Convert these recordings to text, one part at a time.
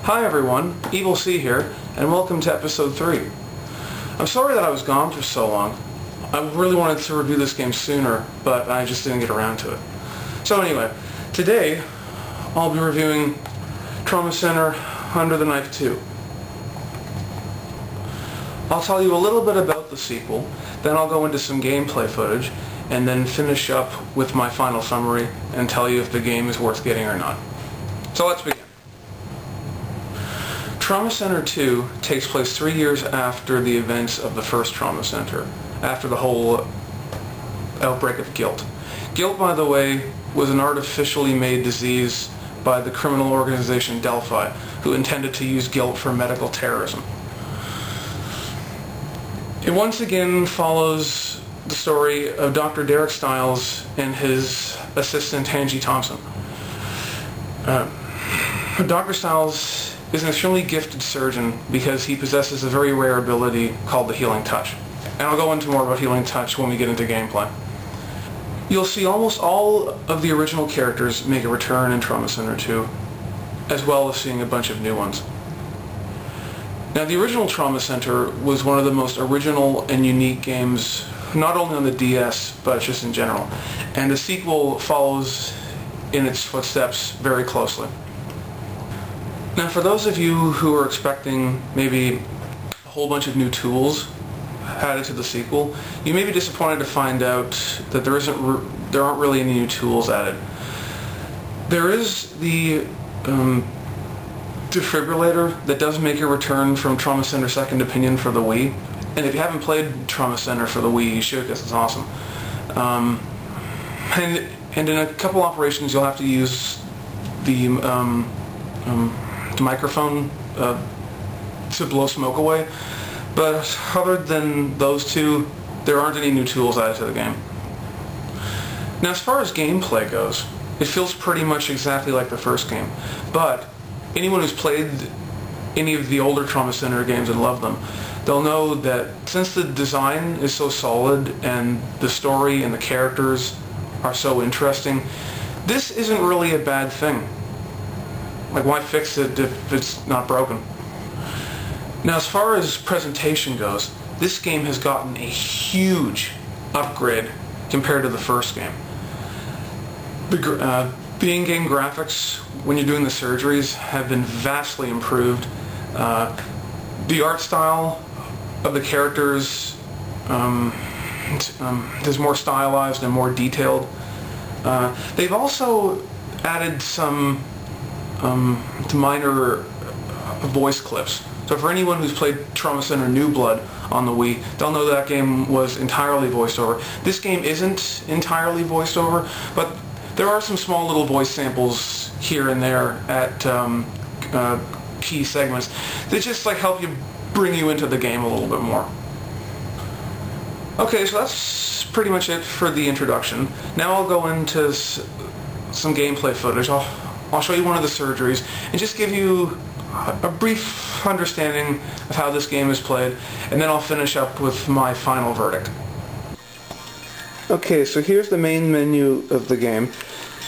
Hi everyone, EVILC here, and welcome to episode 3. I'm sorry that I was gone for so long. I really wanted to review this game sooner, but I just didn't get around to it. So anyway, today I'll be reviewing Trauma Center Under the Knife 2. I'll tell you a little bit about the sequel, then I'll go into some gameplay footage, and then finish up with my final summary and tell you if the game is worth getting or not. So let's begin. Trauma Center 2 takes place 3 years after the events of the first Trauma Center, after the whole outbreak of guilt. Guilt, by the way, was an artificially made disease by the criminal organization Delphi, who intended to use guilt for medical terrorism. It once again follows the story of Dr. Derek Stiles and his assistant Angie Thompson. Dr. Stiles is an extremely gifted surgeon because he possesses a very rare ability called the Healing Touch. And I'll go into more about Healing Touch when we get into gameplay. You'll see almost all of the original characters make a return in Trauma Center 2, as well as seeing a bunch of new ones. Now, the original Trauma Center was one of the most original and unique games, not only on the DS, but just in general. And the sequel follows in its footsteps very closely. Now, for those of you who are expecting maybe a whole bunch of new tools added to the sequel, you may be disappointed to find out that there aren't really any new tools added. There is the defibrillator that does make a return from Trauma Center Second Opinion for the Wii, and if you haven't played Trauma Center for the Wii, you should, because it's awesome. And in a couple operations, you'll have to use the microphone to blow smoke away, but other than those two, there aren't any new tools added to the game. Now, as far as gameplay goes, it feels pretty much exactly like the first game, but anyone who's played any of the older Trauma Center games and loved them, they'll know that since the design is so solid and the story and the characters are so interesting, this isn't really a bad thing. Like, why fix it if it's not broken? Now, as far as presentation goes, this game has gotten a huge upgrade compared to the first game. The in-game graphics, when you're doing the surgeries, have been vastly improved. The art style of the characters is more stylized and more detailed. They've also added some minor voice clips. So for anyone who's played Trauma Center New Blood on the Wii, they'll know that game was entirely voiced over. This game isn't entirely voiced over, but there are some small little voice samples here and there at key segments that just help you bring you into the game a little bit more. Okay, so that's pretty much it for the introduction. Now I'll go into some gameplay footage. I'll show you one of the surgeries and just give you a brief understanding of how this game is played, and then I'll finish up with my final verdict. Okay, so here's the main menu of the game.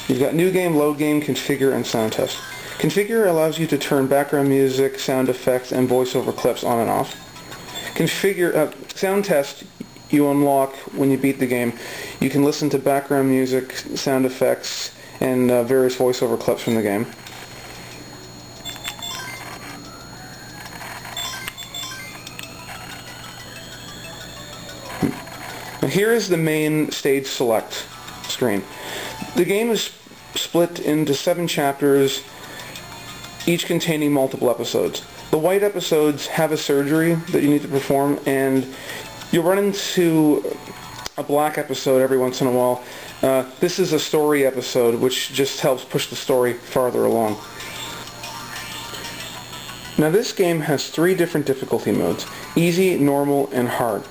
You've got New Game, Load Game, Configure, and Sound Test. Configure allows you to turn background music, sound effects, and voiceover clips on and off. Configure, Sound Test you unlock when you beat the game. You can listen to background music, sound effects, and various voiceover clips from the game. Now, here is the main stage select screen. The game is split into 7 chapters, each containing multiple episodes. The white episodes have a surgery that you need to perform, and you'll run into a black episode every once in a while. This is a story episode, which just helps push the story farther along. Now, this game has 3 different difficulty modes: easy, normal, and hard.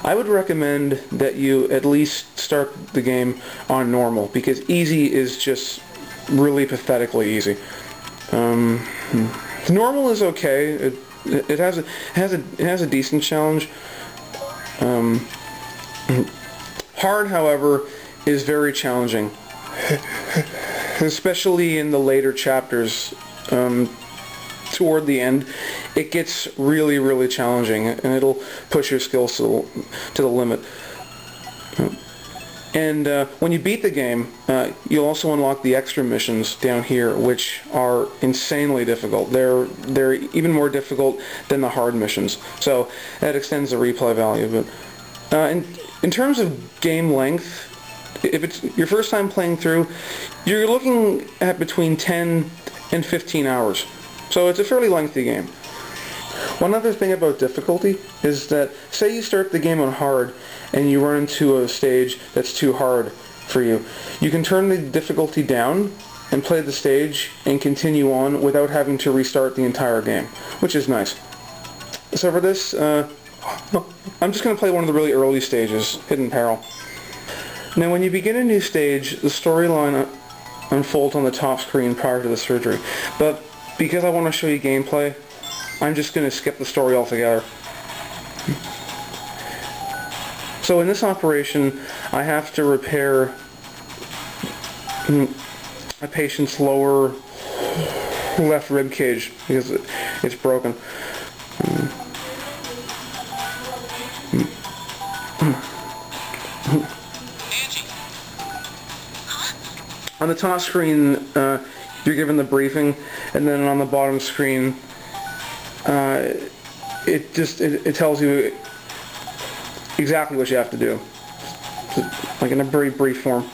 I would recommend that you at least start the game on normal, because easy is just really pathetically easy. Normal is okay. It has a decent challenge. Hard, however, is very challenging, especially in the later chapters. toward the end, it gets really, really challenging, and it'll push your skills to the limit. And when you beat the game, you'll also unlock the extra missions down here, which are insanely difficult. They're even more difficult than the hard missions, so that extends the replay value. But in terms of game length, if it's your first time playing through, you're looking at between 10 and 15 hours. So it's a fairly lengthy game. One other thing about difficulty is that, say you start the game on hard and you run into a stage that's too hard for you, you can turn the difficulty down and play the stage and continue on without having to restart the entire game, which is nice. So for this, I'm just going to play one of the really early stages, Hidden Peril. Now when you begin a new stage, the storyline unfolds on the top screen prior to the surgery, but because I want to show you gameplay, I'm just going to skip the story altogether. So in this operation, I have to repair a patient's lower left rib cage because it's broken. On the top screen, you're given the briefing, and then on the bottom screen, it tells you exactly what you have to do, like in a very brief form.